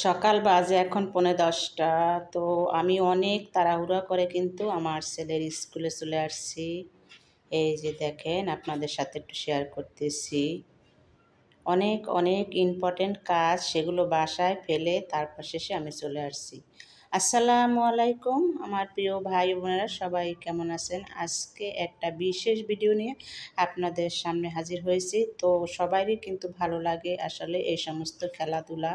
সকাল বাজে এখন 10:45। তো আমি অনেক তাড়াহুড়া করে কিন্তু আমার ছেলের স্কুলে চলে আসছি। এই যে দেখেন, আপনাদের সাথে একটু শেয়ার করতেছি। অনেক অনেক ইম্পর্টেন্ট কাজ, সেগুলো বাসায় ফেলে তারপর শেষে আমি চলে আসছি। আসসালামু আলাইকুম আমার প্রিয় ভাই বোনেরা, সবাই কেমন আছেন? আজকে একটা বিশেষ ভিডিও নিয়ে আপনাদের সামনে হাজির হয়েছি। তো সবারই কিন্তু ভালো লাগে আসলে এই সমস্ত খেলাধুলা।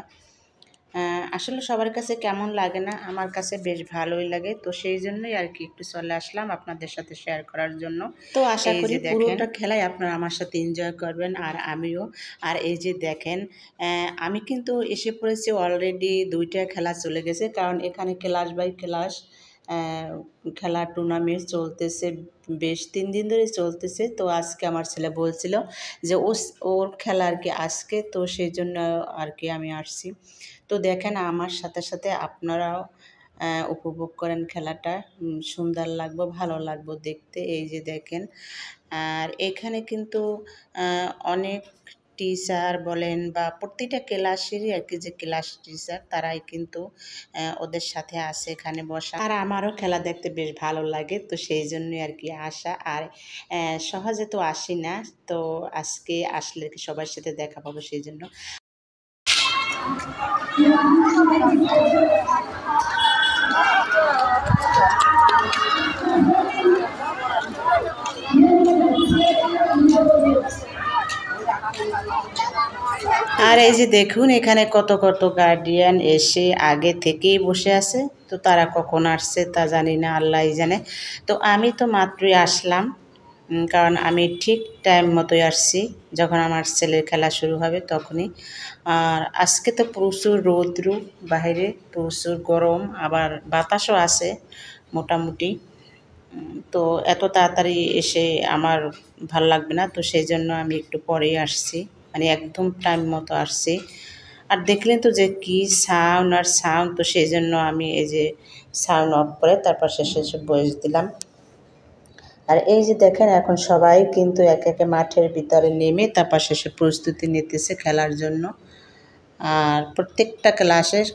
আসলে সবার কাছে কেমন লাগে না, আমার কাছে বেশ ভালোই লাগে। তো সেই জন্যই আর কি একটু চলে আসলাম আপনাদের সাথে শেয়ার করার জন্য। তো আশা করি পুরোটা খেলাই আপনারা আমার সাথে এনজয় করবেন, আর আমিও। আর এই যে দেখেন, আমি কিন্তু এসে পড়েছি অলরেডি। 2টা খেলা চলে গেছে, কারণ এখানে ক্লাস বাই ক্লাস খেলার টুর্নামেন্ট চলতেছে। বেশ 3 দিন ধরে চলতেছে। তো আজকে আমার ছেলে বলছিল যে ওর খেলা আর কি আজকে, তো সেই জন্য আর কি আমি আসছি। তো দেখেন, আমার সাথে সাথে আপনারাও উপভোগ করেন খেলাটা। সুন্দর লাগবে, ভালো লাগবে দেখতে। এই যে দেখেন, আর এখানে কিন্তু অনেক টিচার বলেন বা প্রতিটা ক্লাসেরই আর কি, যে ক্লাস টিচার তারাই কিন্তু ওদের সাথে আসে এখানে বসা। আর আমারও খেলা দেখতে বেশ ভালো লাগে, তো সেই জন্যই আর কি আসা। আর সহজে তো আসি না, তো আজকে আসলে কি সবার সাথে দেখা পাবো, সেই জন্য। আর এই যে দেখুন, এখানে কত কত গার্ডিয়ান এসে আগে থেকেই বসে আছে। তো তারা কখন আসছে তা জানি না, আল্লাহই জানে। তো আমি তো মাত্রই আসলাম, কারণ আমি ঠিক টাইম মতোই আসছি যখন আমার ছেলের খেলা শুরু হবে তখনই। আর আজকে তো প্রচুর রৌদ্র, বাইরে প্রচুর গরম, আবার বাতাসও আছে মোটামুটি। তো এত তাড়াতাড়ি এসে আমার ভাল লাগবে না, তো সেই জন্য আমি একটু পরেই আসছি, মানে একদম টাইম মতো আসছি। আর দেখলেন তো যে কি সাউন্ড আর সাউন্ড, তো সেই জন্য আমি এই যে সাউন্ড অফ করে তারপর শেষে বয়স দিলাম। আর এই যে দেখেন, এখন সবাই কিন্তু একে একে মাঠের ভিতরে নেমে তারপর শেষে প্রস্তুতি নিতেছে খেলার জন্য। আর প্রত্যেকটা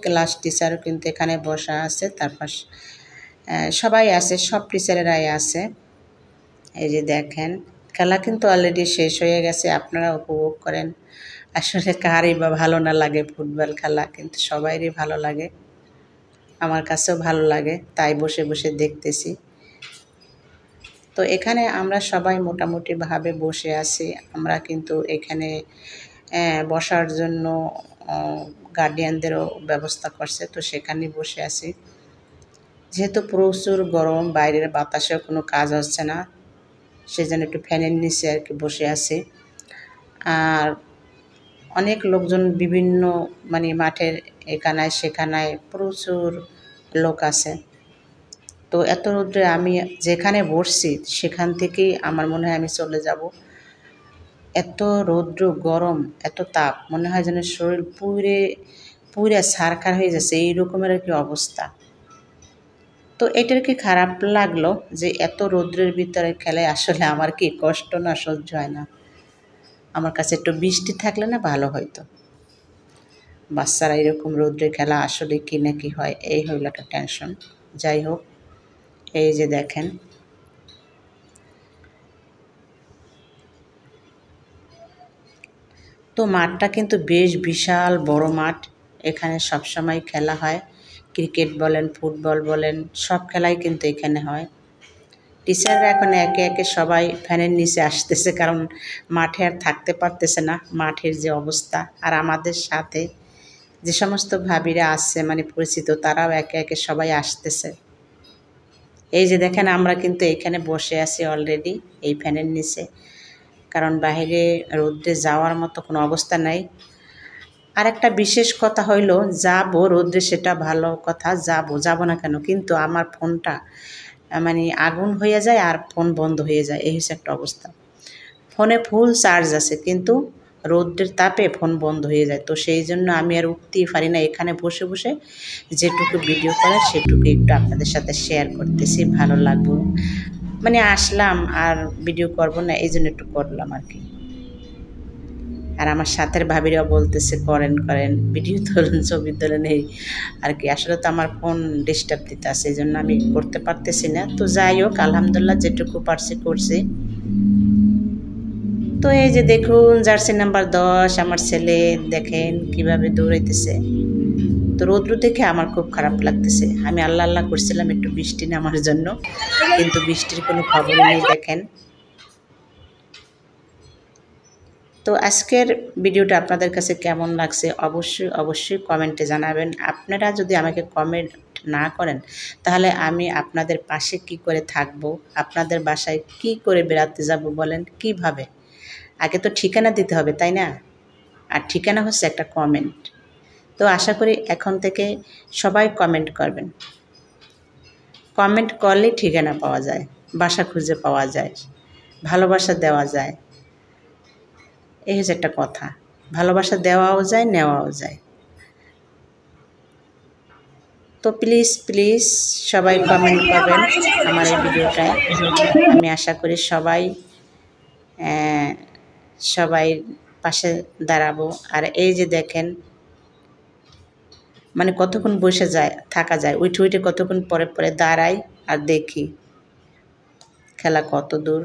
ক্লাস টিচারও কিন্তু এখানে বসা আছে। তারপর সবাই আছে, সব টিচারেরাই আছে। এই যে দেখেন, খেলা কিন্তু অলরেডি শেষ হয়ে গেছে, আপনারা উপভোগ করেন। আসলে কারই বা ভালো না লাগে ফুটবল খেলা, কিন্তু সবাইরই ভালো লাগে, আমার কাছেও ভালো লাগে, তাই বসে বসে দেখতেছি। তো এখানে আমরা সবাই মোটামুটিভাবে বসে আছি। আমরা কিন্তু এখানে বসার জন্য গার্ডিয়ানদেরও ব্যবস্থা করছে, তো সেখানেই বসে আছি। যেহেতু প্রচুর গরম, বাইরের বাতাসেও কোনো কাজ হচ্ছে না, সেজন্য একটু ফ্যানের নিচে আর কি বসে আছি। আর অনেক লোকজন বিভিন্ন মানে মাঠের এখানায় সেখানায় প্রচুর লোক আছে। তো এত রোদ্রে আমি যেখানে বসছি সেখান থেকেই আমার মনে হয় আমি চলে যাব। এত রৌদ্র, গরম, এত তাপ, মনে হয় যেন শরীর পুড়ে পুড়ে ছারখার হয়ে যাচ্ছে, এই রকমের আর কি অবস্থা। তো এটার কি খারাপ লাগলো যে এত রৌদ্রের ভিতরে খেলায় আসলে আমার কি কষ্ট না, সহ্য হয় না। আমার কাছে একটু বৃষ্টি থাকলে না ভালো হয়তো। বাচ্চারা এরকম রৌদ্রে খেলা আসলে কি না কি হয়, এই হইল একটা টেনশন। যাই হোক, এই যে দেখেন, তো মাঠটা কিন্তু বেশ বিশাল বড় মাঠ। এখানে সবসময় খেলা হয়, ক্রিকেট বলেন, ফুটবল বলেন, সব খেলাই কিন্তু এখানে হয়। টিচাররা এখন একে একে সবাই ফ্যানের নিচে আসতেছে, কারণ মাঠে আর থাকতে পারতেছে না, মাঠের যে অবস্থা। আর আমাদের সাথে যে সমস্ত ভাবিরা আসছে মানে পরিচিত, তারাও একে একে সবাই আসতেছে। এই যে দেখেন, আমরা কিন্তু এখানে বসে আছি অলরেডি এই ফ্যানের নিচে, কারণ বাইরে রোদ্রে যাওয়ার মতো কোনো অবস্থা নাই। আর একটা বিশেষ কথা হইল, যাবো রোদ্রে সেটা ভালো কথা, যাব না কেন, কিন্তু আমার ফোনটা মানে আগুন হয়ে যায় আর ফোন বন্ধ হয়ে যায়, এই হচ্ছে একটা অবস্থা। ফোনে ফুল চার্জ আছে, কিন্তু রোদ্রের তাপে ফোন বন্ধ হয়ে যায়। তো সেই জন্য আমি আর উঠতেই পারি না, এখানে বসে বসে যেটুকু ভিডিও করার সেটুকু একটু আপনাদের সাথে শেয়ার করতেছি, ভালো লাগবে। মানে আসলাম আর ভিডিও করব না, এই জন্য একটু করলাম আর কি। আর আমার সাথের ভাবিরাও বলতেছে করেন করেন, ভিডিও তোলেন, ছবি তোলেন, এই আর কি। আসলে তো আমার ফোন ডিস্টার্ব দিতে আছে, এই জন্য আমি করতে পারতেছি না। তো যাই হোক, আলহামদুলিল্লাহ যেটুকু পারছি করছি। তো এই যে দেখুন জার্সি নাম্বার 10 আমার ছেলে, দেখেন কিভাবে দৌড়াইতেছে। তো রৌদ্র দেখে আমার খুব খারাপ লাগতেছে। আমি আল্লাহ আল্লাহ করছিলাম একটু বৃষ্টি নামার জন্য, কিন্তু বৃষ্টির কোনো খবরই নেই দেখেন। তো আজকের ভিডিওটা আপনাদের কাছে কেমন লাগছে অবশ্যই অবশ্যই কমেন্টে জানাবেন। আপনারা যদি আমাকে কমেন্ট না করেন তাহলে আমি আপনাদের পাশে কি করে থাকব, আপনাদের বাসায় কি করে বেড়াতে যাব বলেন, কিভাবে? আগে তো ঠিকানা দিতে হবে, তাই না? আর ঠিকানা হচ্ছে একটা কমেন্ট। তো আশা করি এখন থেকে সবাই কমেন্ট করবেন। কমেন্ট করলেই ঠিকানা পাওয়া যায়, বাসা খুঁজে পাওয়া যায়, ভালোবাসা দেওয়া যায়। এই হচ্ছে একটা কথা, ভালোবাসা দেওয়াও যায়, নেওয়াও যায়। তো প্লিজ প্লিজ সবাই কমেন্ট করবেন আমার এই ভিডিওটায়। আমি আশা করি সবাই সবাই পাশে দাঁড়াবো। আর এই যে দেখেন, মানে কতক্ষণ বসে যায় থাকা যায়, উঠে উঠে কতক্ষণ পরে পরে দাঁড়াই আর দেখি খেলা কত দূর,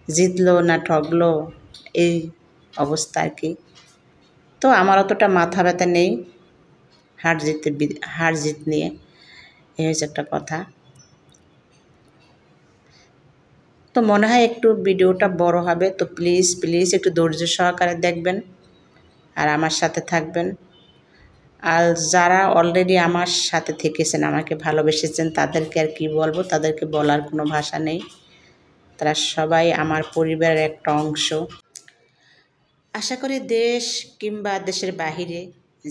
জিতলো না ঠকলো, এই অবস্থা আর কি। তো আমার অতটা মাথা ব্যথা নেই হার জিত নিয়ে, এই হচ্ছে একটা কথা। তো মনে হয় একটু ভিডিওটা বড় হবে, তো প্লিজ প্লিজ একটু ধৈর্য সহকারে দেখবেন আর আমার সাথে থাকবেন। আর যারা অলরেডি আমার সাথে থেকেছেন, আমাকে ভালোবেসেছেন, তাদেরকে আর কি বলবো, তাদেরকে বলার কোনো ভাষা নেই। তারা সবাই আমার পরিবারের একটা অংশ। আশা করি দেশ কিংবা দেশের বাহিরে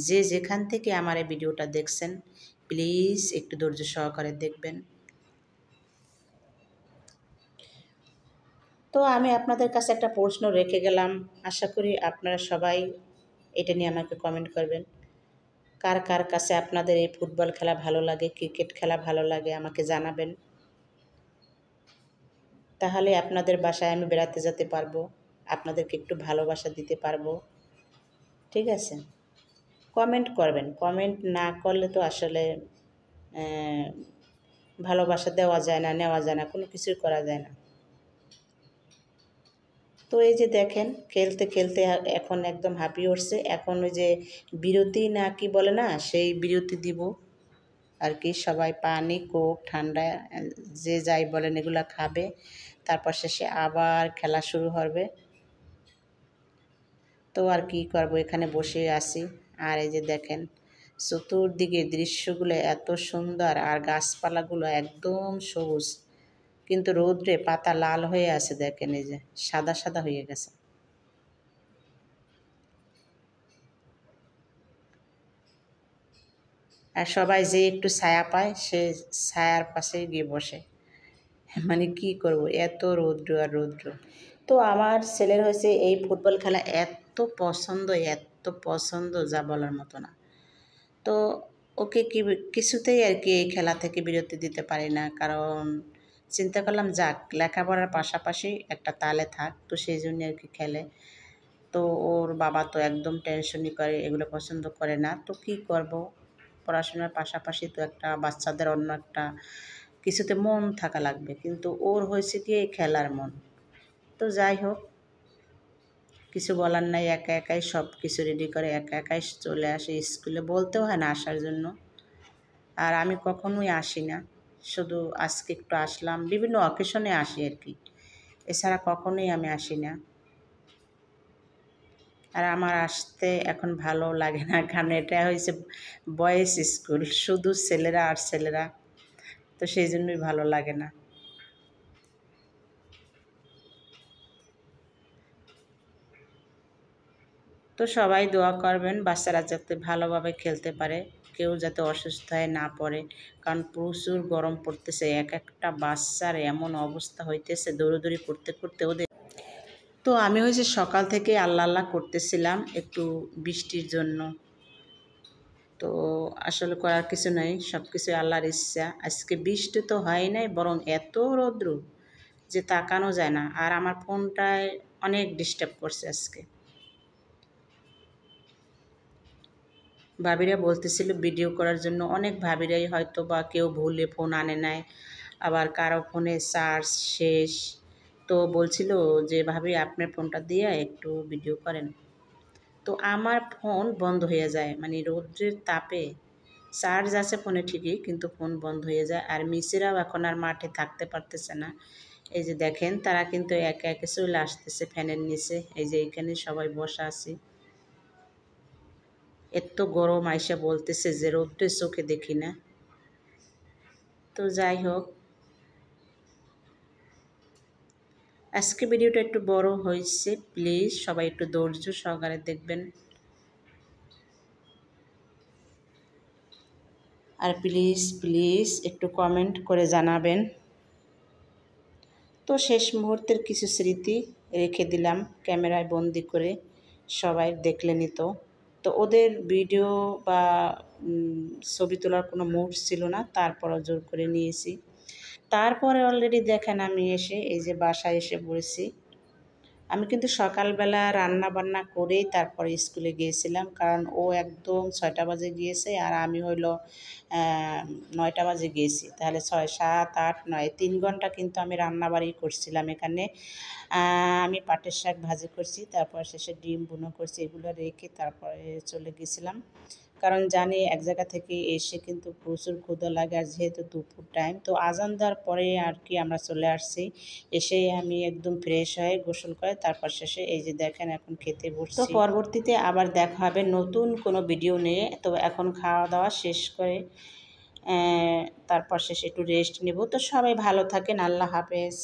যে যেখান থেকে আমার এই ভিডিওটা দেখছেন, প্লিজ একটু ধৈর্য সহকারে দেখবেন। তো আমি আপনাদের কাছে একটা প্রশ্ন রেখে গেলাম, আশা করি আপনারা সবাই এটা নিয়ে আমাকে কমেন্ট করবেন। কার কার কাছে আপনাদের এই ফুটবল খেলা ভালো লাগে, ক্রিকেট খেলা ভালো লাগে, আমাকে জানাবেন। তাহলে আপনাদের বাসায় আমি বেড়াতে যেতে পারবো, আপনাদেরকে একটু ভালোবাসা দিতে পারবো। ঠিক আছে, কমেন্ট করবেন। কমেন্ট না করলে তো আসলে ভালোবাসা দেওয়া যায় না, নেওয়া যায় না, কোনো কিছুই করা যায় না। তো এই যে দেখেন খেলতে খেলতে এখন একদম হাঁপিয়ে উঠছে। এখন ওই যে বিরতি না কি বলে না, সেই বিরতি দিব আর কি। সবাই পানি, কোক, ঠান্ডা যে যাই বলেন এগুলো খাবে, তারপর শেষে আবার খেলা শুরু হবে। তো আর কি করব, এখানে বসে আছি। আর এই যে দেখেন চতুর্দিকে দৃশ্যগুলো এত সুন্দর, আর গাছপালাগুলো একদম সবুজ, কিন্তু রৌদ্রে পাতা লাল হয়ে আছে, দেখেন এই যে সাদা সাদা হয়ে গেছে। আর সবাই যে একটু ছায়া পায় সে ছায়ার পাশে গিয়ে বসে। মানে কি করব, এত রৌদ্র আর রৌদ্র। তো আমার ছেলের হয়েছে এই ফুটবল খেলা এত পছন্দ, এত পছন্দ যা বলার মতো না। তো ওকে কিছুতেই আর কি এই খেলা থেকে বিরতি দিতে পারি না, কারণ চিন্তা করলাম যাক লেখাপড়ার পাশাপাশি একটা তালে থাক, তো সেই জন্য আর কি খেলে। তো ওর বাবা তো একদম টেনশনই করে, এগুলো পছন্দ করে না। তো কি করব, পড়াশোনার পাশাপাশি তো একটা বাচ্চাদের অন্য একটা কিছুতে মন থাকা লাগবে, কিন্তু ওর হয়েছে কি এই খেলার মন। তো যাই হোক, কিছু বলার নাই, একা একাই সব কিছু রেডি করে একা একাই চলে আসে স্কুলে, বলতেও হয় না আসার জন্য। আর আমি কখনোই আসি না, শুধু আজকে একটু আসলাম, বিভিন্ন অকেশনে আসি আর কি, এছাড়া কখনোই আমি আসি না। আর আমার আসতে এখন ভালো লাগে না, কারণ এটা হয়েছে বয়েজ স্কুল, শুধু ছেলেরা আর ছেলেরা, তো সেই জন্যই ভালো লাগে না। তো সবাই দোয়া করবেন বাচ্চারা যাতে ভালোভাবে খেলতে পারে, কেউ যাতে অসুস্থ হয়ে না পড়ে, কারণ প্রচুর গরম পড়তেছে। এক একটা বাচ্চার এমন অবস্থা হইতেছে দৌড়াদৌড়ি করতে করতে ওদের। তো আমি হয়েছে সকাল থেকে আল্লাহ আল্লাহ করতেছিলাম একটু বৃষ্টির জন্য। তো আসলে করার কিছু নাই, সব কিছু আল্লাহর ইচ্ছা। আজকে বৃষ্টি তো হয় নাই, বরং এত রৌদ্র যে তাকানো যায় না। আর আমার ফোনটায় অনেক ডিস্টার্ব করছে আজকে। ভাবিরা বলতেছিল ভিডিও করার জন্য, অনেক ভাবিরাই হয়তো বা কেউ ভুলে ফোন আনে নাই, আবার কারো ফোনে চার্জ শেষ। তো বলছিল যে ভাবি আপনার ফোনটা দিয়ে একটু ভিডিও করেন। তো আমার ফোন বন্ধ হয়ে যায়, মানে রৌদ্রের তাপে চার্জ আছে ফোনে ঠিকই, কিন্তু ফোন বন্ধ হয়ে যায়। আর মিসিরাও এখন আর মাঠে থাকতে পারতেছে না। এই যে দেখেন তারা কিন্তু একে একে চলে আসতেছে ফ্যানের নিচে। এই যে এইখানে সবাই বসা আছি, এত গরম আইসা বলতেছে যে রোদ্রের চোখে দেখি না। তো যাই হোক, আজকে ভিডিওটা একটু বড় হয়েছে, প্লিজ সবাই একটু ধৈর্য সহকারে দেখবেন। আর প্লিজ প্লিজ একটু কমেন্ট করে জানাবেন। তো শেষ মুহূর্তের কিছু স্মৃতি রেখে দিলাম ক্যামেরায় বন্দি করে, সবাই দেখলে নিত। তো ওদের ভিডিও বা ছবি তোলার কোনো মুড ছিল না, তারপরও জোর করে নিয়েছি। তারপরে অলরেডি দেখেন আমি এসে এই যে বাসায় এসে পড়েছি। আমি কিন্তু সকালবেলা রান্না বান্না করেই তারপরে স্কুলে গিয়েছিলাম, কারণ ও একদম 6টা বাজে গিয়েছে আর আমি হইল 9টা বাজে গিয়েছি। তাহলে 6, 7, 8, 9, 3 ঘন্টা কিন্তু আমি রান্নাবাড়ি করছিলাম এখানে। আমি পাটের শাক ভাজি করছি, তারপর শেষে ডিম ভুনো করছি, এগুলো রেখে তারপরে চলে গেছিলাম। কারণ জানি এক জায়গা থেকে এসে কিন্তু প্রচুর ক্ষুধা লাগে, আর যেহেতু দুপুর টাইম, তো আজান দেওয়ার পরে আর কি আমরা চলে আসছি। এসে আমি একদম ফ্রেশ হয়ে গোসল করে তারপর শেষে এই যে দেখেন এখন খেতে বসছি। তো পরবর্তীতে আবার দেখা হবে নতুন কোনো ভিডিও নিয়ে। তো এখন খাওয়া দাওয়া শেষ করে তারপর শেষে একটু রেস্ট নেব। তো সবাই ভালো থাকেন, আল্লাহ হাফেজ।